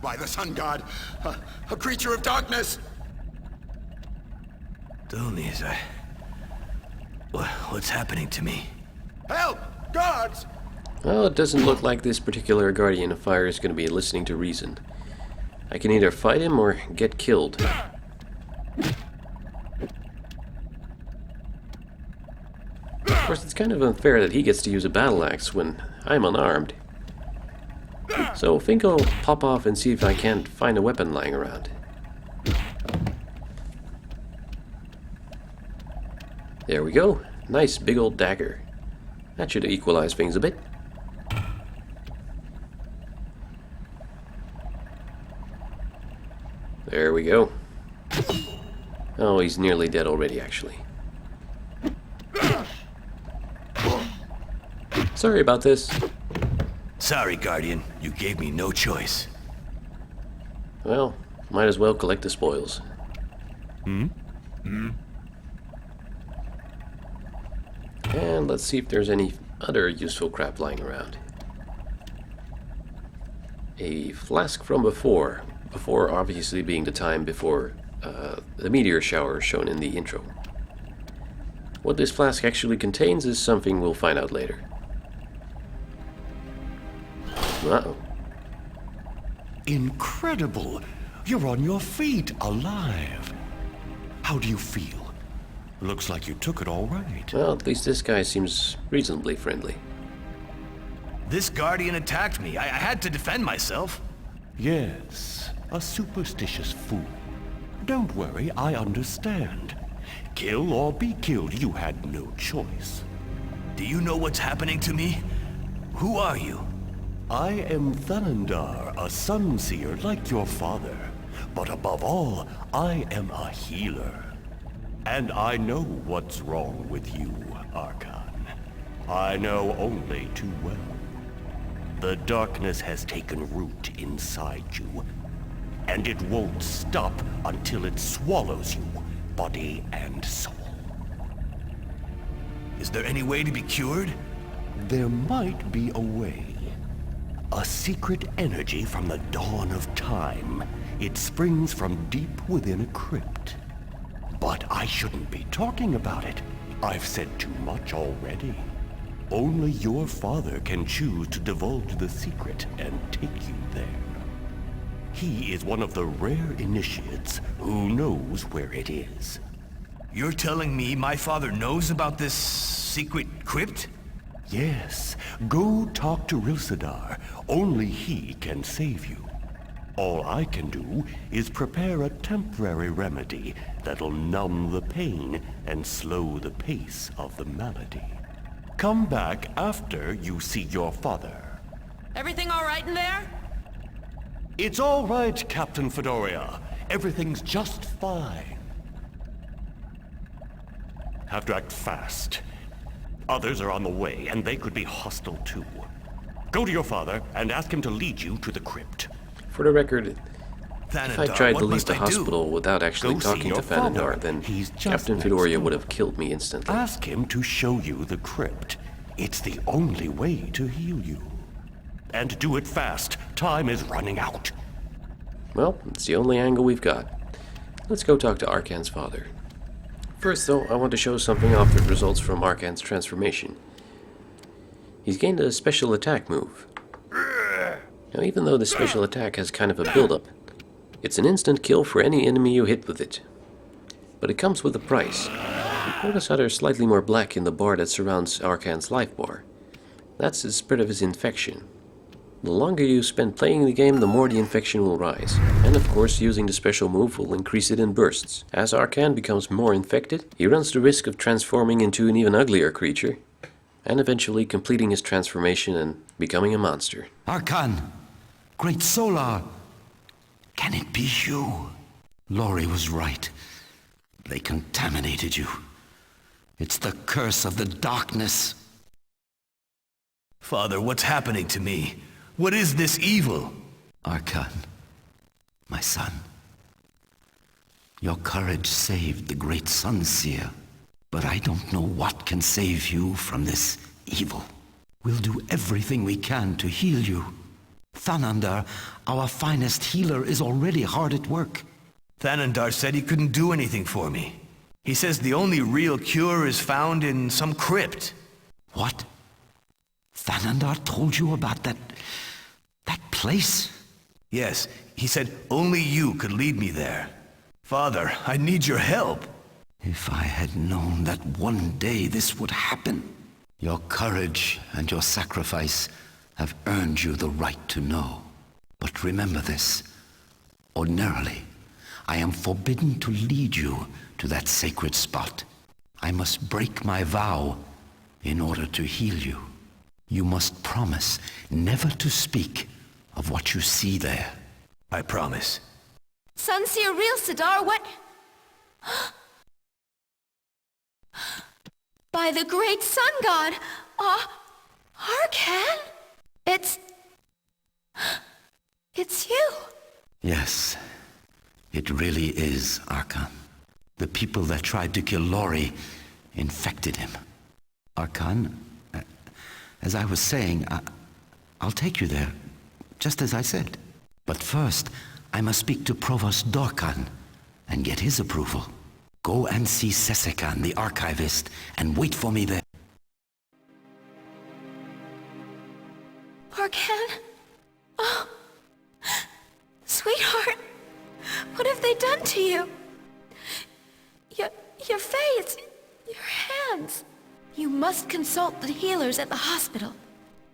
by the sun god, a creature of darkness! Dolnies, what's happening to me? Help! Guards! Well, it doesn't look like this particular Guardian of Fire is going to be listening to reason. I can either fight him or get killed. Of course, it's kind of unfair that he gets to use a battle axe when I'm unarmed. So I think I'll pop off and see if I can't find a weapon lying around. There we go. Nice big old dagger. That should equalize things a bit. There we go. Oh, he's nearly dead already, actually. Sorry about this. Sorry, Guardian. You gave me no choice. Well, might as well collect the spoils. And let's see if there's any other useful crap lying around. A flask from before obviously being the time before the meteor shower shown in the intro. What this flask actually contains is something we'll find out later. Uh-oh. Incredible! You're on your feet, alive. How do you feel? Looks like you took it all right. Well, at least this guy seems reasonably friendly. This Guardian attacked me. I had to defend myself. Yes, a superstitious fool. Don't worry, I understand. Kill or be killed, you had no choice. Do you know what's happening to me? Who are you? I am Thanandar, a sun seer like your father. But above all, I am a healer. And I know what's wrong with you, Archon. I know only too well. The darkness has taken root inside you, and it won't stop until it swallows you, body and soul. Is there any way to be cured? There might be a way. A secret energy from the dawn of time. It springs from deep within a crypt. But I shouldn't be talking about it. I've said too much already. Only your father can choose to divulge the secret and take you there. He is one of the rare initiates who knows where it is. You're telling me my father knows about this secret crypt? Yes, go talk to Rilsadar. Only he can save you. All I can do is prepare a temporary remedy that'll numb the pain and slow the pace of the malady. Come back after you see your father. Everything all right in there? It's all right, Captain Fedoria. Everything's just fine. Have to act fast. Others are on the way, and they could be hostile too. Go to your father and ask him to lead you to the crypt. For the record, if I Thanandar, tried what to leave must the I do? hospital without actually Go see talking to your father. Thanandar, then He's just Captain next Fedoria door. would have killed me instantly. Ask him to show you the crypt. It's the only way to heal you. And do it fast. Time is running out. Well, it's the only angle we've got. Let's go talk to Arcan's father. First, though, I want to show something off that results from Arcan's transformation. He's gained a special attack move. Now, even though the special attack has kind of a build-up, it's an instant kill for any enemy you hit with it. But it comes with a price. Notice how there's slightly more black in the bar that surrounds Arcan's life bar. That's the spread of his infection. The longer you spend playing the game, the more the infection will rise. And of course, using the special move will increase it in bursts. As Arcan becomes more infected, he runs the risk of transforming into an even uglier creature, and eventually completing his transformation and becoming a monster. Arcan! Great Solar! Can it be you? Lori was right. They contaminated you. It's the curse of the darkness. Father, what's happening to me? What is this evil? Arcan, my son. Your courage saved the great Sun Seer, but I don't know what can save you from this evil. We'll do everything we can to heal you. Thanandar, our finest healer, is already hard at work. Thanandar said he couldn't do anything for me. He says the only real cure is found in some crypt. What? Thanandar told you about that place? Yes, he said only you could lead me there. Father, I need your help. If I had known that one day this would happen. Your courage and your sacrifice have earned you the right to know. But remember this. Ordinarily, I am forbidden to lead you to that sacred spot. I must break my vow in order to heal you. You must promise never to speak of what you see there. I promise. Sunseer real Sidar, what? By the great sun god, Arkan? It's you. Yes, it really is Arkan. The people that tried to kill Lori infected him. Arkan, as I was saying, I'll take you there, just as I said. But first, I must speak to Provost Dorkan and get his approval. Go and see Sesekan, the archivist, and wait for me there. Arkan? Oh, sweetheart, what have they done to you? Your face, your hands. You must consult the healers at the hospital.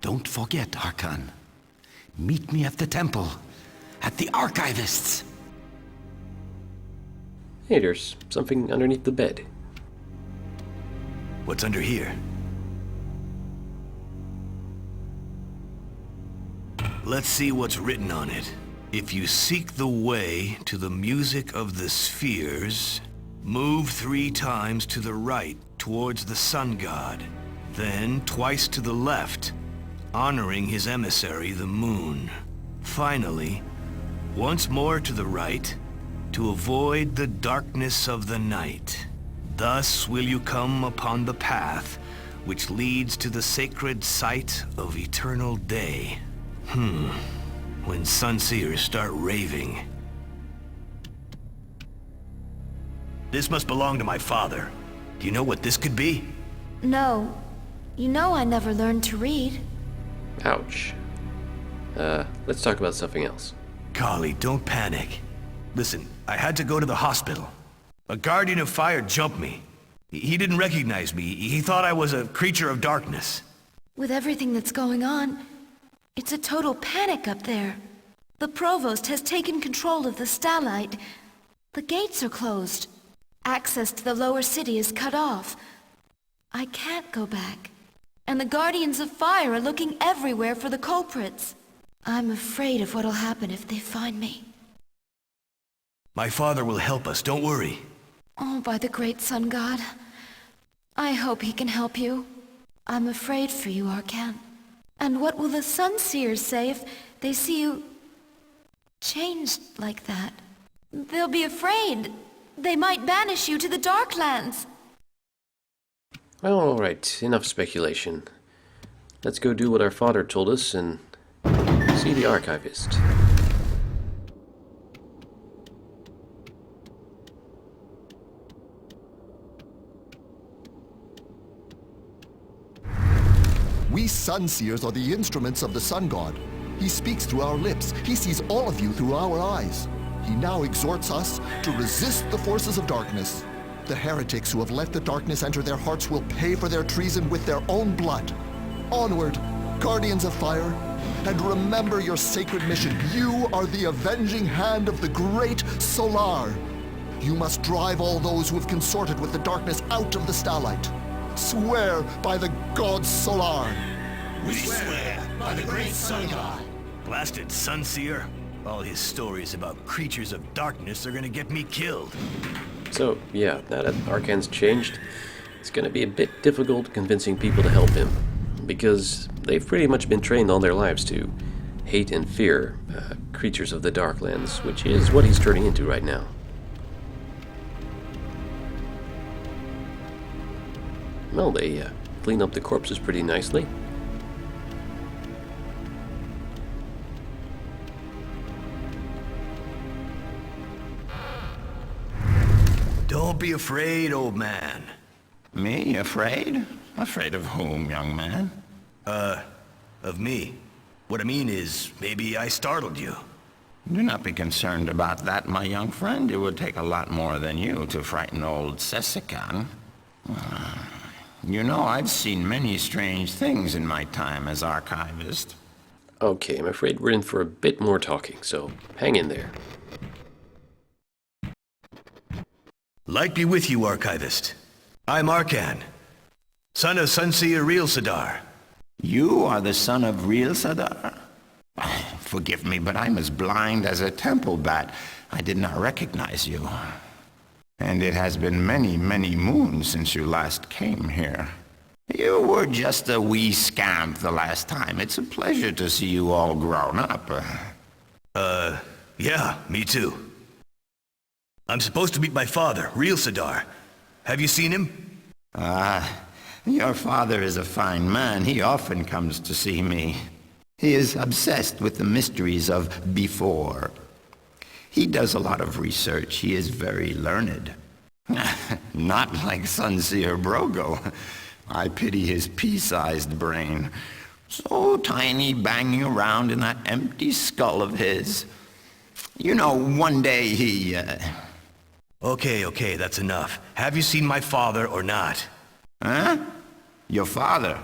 Don't forget, Arkan. Meet me at the temple, at the archivists. Hey, there's something underneath the bed. What's under here? Let's see what's written on it. If you seek the way to the music of the spheres, move 3 times to the right towards the sun god, then twice to the left, honoring his emissary, the moon. Finally, once more to the right, to avoid the darkness of the night. Thus will you come upon the path which leads to the sacred site of eternal day. When Sunseers start raving. This must belong to my father. Do you know what this could be? No. You know I never learned to read. Ouch. Let's talk about something else. Kali, don't panic. Listen, I had to go to the hospital. A guardian of fire jumped me. He didn't recognize me. He thought I was a creature of darkness. With everything that's going on, it's a total panic up there. The Provost has taken control of the Starlight. The gates are closed. Access to the lower city is cut off. I can't go back. And the Guardians of Fire are looking everywhere for the culprits. I'm afraid of what'll happen if they find me. My father will help us, don't worry. Oh, by the great sun god. I hope he can help you. I'm afraid for you, Arkan. And what will the Sunseers say if they see you changed like that? They'll be afraid. They might banish you to the Darklands. Well, alright, enough speculation. Let's go do what our father told us and see the archivist. We Sunseers are the instruments of the Sun God. He speaks through our lips. He sees all of you through our eyes. He now exhorts us to resist the forces of darkness. The heretics who have let the darkness enter their hearts will pay for their treason with their own blood. Onward, Guardians of Fire, and remember your sacred mission. You are the avenging hand of the great Solar. You must drive all those who have consorted with the darkness out of the Starlight. Swear by the god Solar. We swear by the great sun god. Blasted Sunseer. All his stories about creatures of darkness are gonna get me killed. So, yeah, now that Arkan's changed, it's gonna be a bit difficult convincing people to help him, because they've pretty much been trained all their lives to hate and fear creatures of the Darklands, which is what he's turning into right now. Well, they clean up the corpses pretty nicely. Don't be afraid, old man. Me? Afraid? Afraid of whom, young man? Of me. What I mean is, maybe I startled you. Do not be concerned about that, my young friend. It would take a lot more than you to frighten old Sessikan. You know, I've seen many strange things in my time as archivist. Okay, I'm afraid we're in for a bit more talking, so hang in there. Light be with you, Archivist. I'm Arkan, son of Sunseer Real Sadar. You are the son of Real Sadar? Forgive me, but I'm as blind as a temple bat. I did not recognize you. And it has been many, many moons since you last came here. You were just a wee scamp the last time. It's a pleasure to see you all grown up. Yeah, me too. I'm supposed to meet my father, Real Sadar. Have you seen him? Your father is a fine man. He often comes to see me. He is obsessed with the mysteries of before. He does a lot of research. He is very learned. Not like Sunseer Brogo. I pity his pea-sized brain. So tiny, banging around in that empty skull of his. You know, one day he, Okay, that's enough. Have you seen my father or not? Huh? Your father?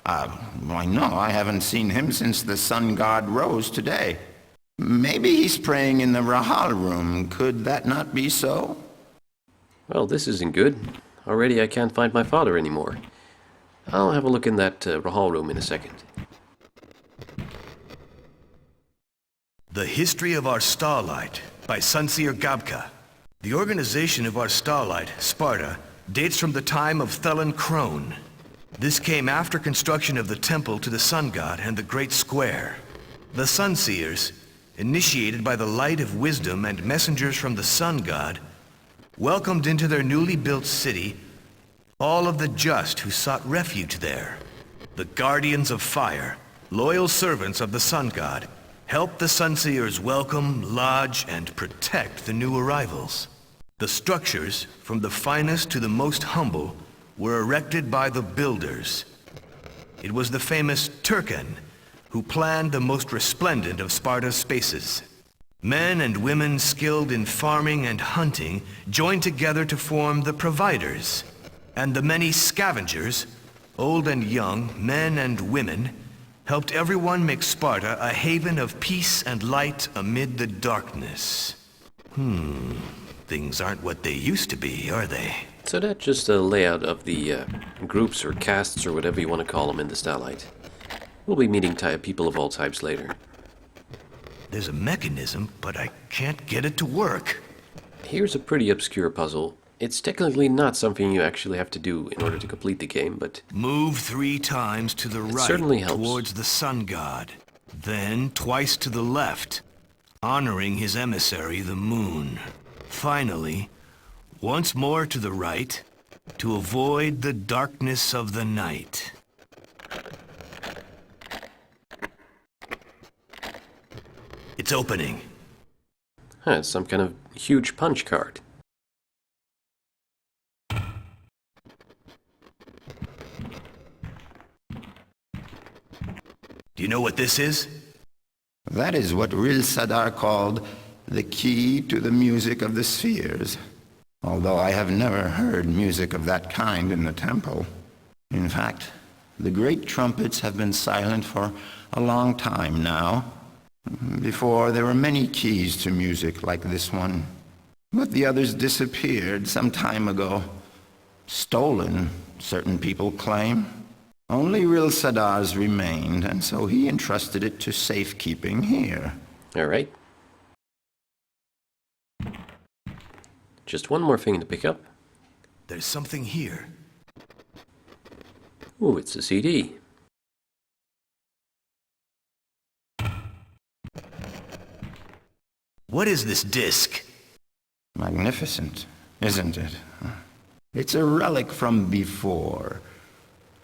Why no, I haven't seen him since the sun god rose today. Maybe he's praying in the Rahal room. Could that not be so? Well, this isn't good. Already I can't find my father anymore. I'll have a look in that Rahal room in a second. The History of Our Starlight by Sunseer Gabka. The organization of our starlight, Sparta, dates from the time of Thelen Crone. This came after construction of the temple to the sun god and the great square. The Sunseers, initiated by the light of wisdom and messengers from the sun god, welcomed into their newly built city all of the just who sought refuge there. The guardians of fire, loyal servants of the sun god, helped the Sunseers welcome, lodge, and protect the new arrivals. The structures, from the finest to the most humble, were erected by the builders. It was the famous Turkan who planned the most resplendent of Sparta's spaces. Men and women skilled in farming and hunting joined together to form the providers, and the many scavengers, old and young, men and women, helped everyone make Sparta a haven of peace and light amid the darkness. Things aren't what they used to be, are they? So that's just a layout of the groups or castes or whatever you want to call them in the Starlight. We'll be meeting people of all types later. There's a mechanism, but I can't get it to work. Here's a pretty obscure puzzle. It's technically not something you actually have to do in order to complete the game, but... Move 3 times to the right certainly helps. towards the sun god. Then twice to the left, honoring his emissary, the moon. Finally, once more to the right, to avoid the darkness of the night. It's opening. It's some kind of huge punch card. Do you know what this is? That is what Real Sadar called the key to the music of the spheres. Although I have never heard music of that kind in the temple. In fact, the great trumpets have been silent for a long time now. Before, there were many keys to music like this one. But the others disappeared some time ago. Stolen, certain people claim. Only Real Sadar's remained, and so he entrusted it to safekeeping here. All right. Just one more thing to pick up. There's something here. Ooh, it's a CD. What is this disc? Magnificent, isn't it? It's a relic from before.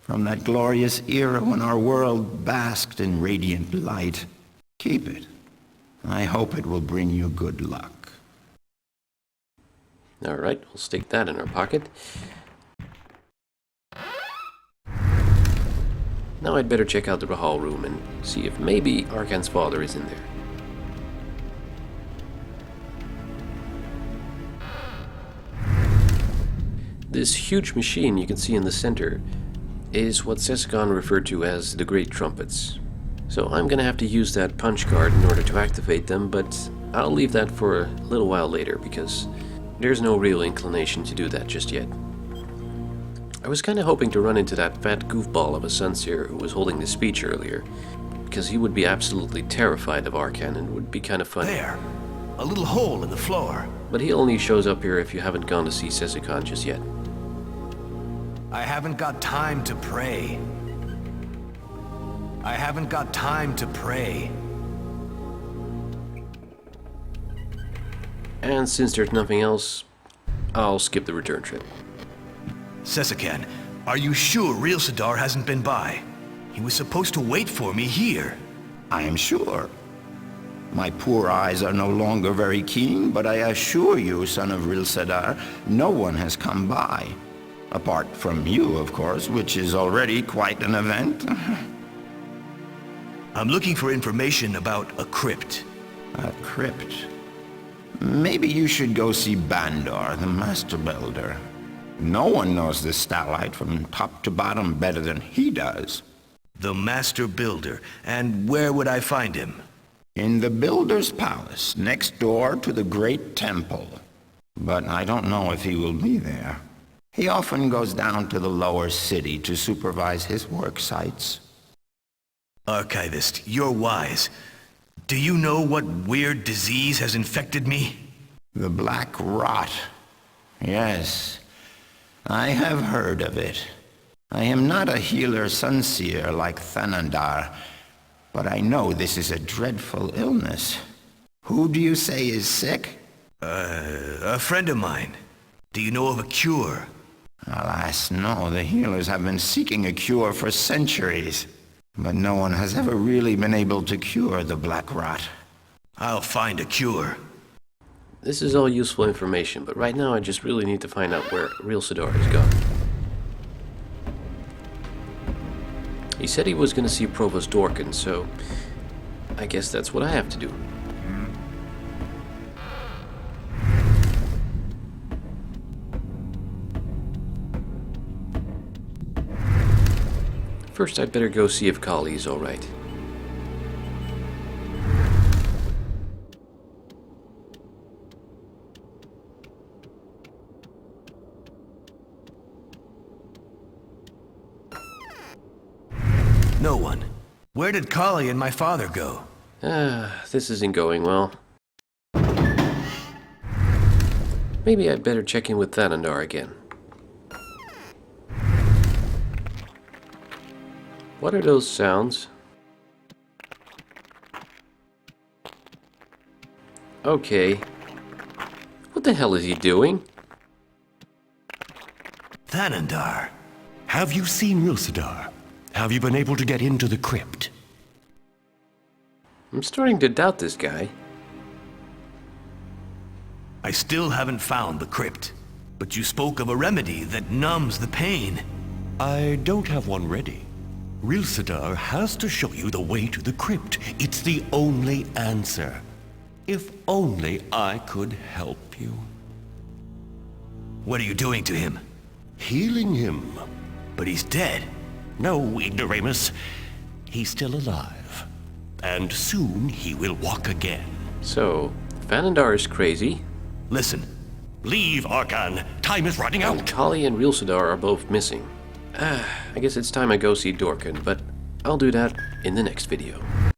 From that glorious era when our world basked in radiant light. Keep it. I hope it will bring you good luck. Alright, we'll stick that in our pocket. Now I'd better check out the hall room and see if maybe Arcan's father is in there. This huge machine you can see in the center is what Sesicon referred to as the Great Trumpets. So I'm gonna have to use that punch card in order to activate them, but I'll leave that for a little while later because there's no real inclination to do that just yet. I was kinda hoping to run into that fat goofball of a Sunseer who was holding the speech earlier, because he would be absolutely terrified of Arcan and would be kinda funny. There! A little hole in the floor. But he only shows up here if you haven't gone to see Sesicon just yet. I haven't got time to pray. I haven't got time to pray. And since there's nothing else, I'll skip the return trip. Sesikan, are you sure Real Sidar hasn't been by? He was supposed to wait for me here. I am sure. My poor eyes are no longer very keen, but I assure you, son of Real Sidar, no one has come by. Apart from you, of course, which is already quite an event. I'm looking for information about a crypt. A crypt? Maybe you should go see Bandor, the Master Builder. No one knows the Starlight from top to bottom better than he does. The Master Builder. And where would I find him? In the Builder's Palace, next door to the Great Temple. But I don't know if he will be there. He often goes down to the lower city to supervise his work sites. Archivist, you're wise. Do you know what weird disease has infected me? The Black Rot. Yes, I have heard of it. I am not a healer Sunseer like Thanandar, but I know this is a dreadful illness. Who do you say is sick? A friend of mine. Do you know of a cure? Alas, no. The healers have been seeking a cure for centuries. But no one has ever really been able to cure the Black Rot. I'll find a cure. This is all useful information, but right now I just really need to find out where Real Sidar has gone. He said he was going to see Provost Dorkin, so I guess that's what I have to do. First, I'd better go see if Kali's alright. No one. Where did Kali and my father go? This isn't going well. Maybe I'd better check in with Thanandar again. What are those sounds? Okay. What the hell is he doing? Thanandar. Have you seen Real Sidar? Have you been able to get into the crypt? I'm starting to doubt this guy. I still haven't found the crypt. But you spoke of a remedy that numbs the pain. I don't have one ready. Real Sidar has to show you the way to the crypt. It's the only answer. If only I could help you. What are you doing to him? Healing him. But he's dead. No, Ignoramus. He's still alive. And soon he will walk again. So, Thanandar is crazy. Listen. Leave, Arcan. Time is running And out. Kali and Real Sidar are both missing. I guess it's time I go see Dorkin, but I'll do that in the next video.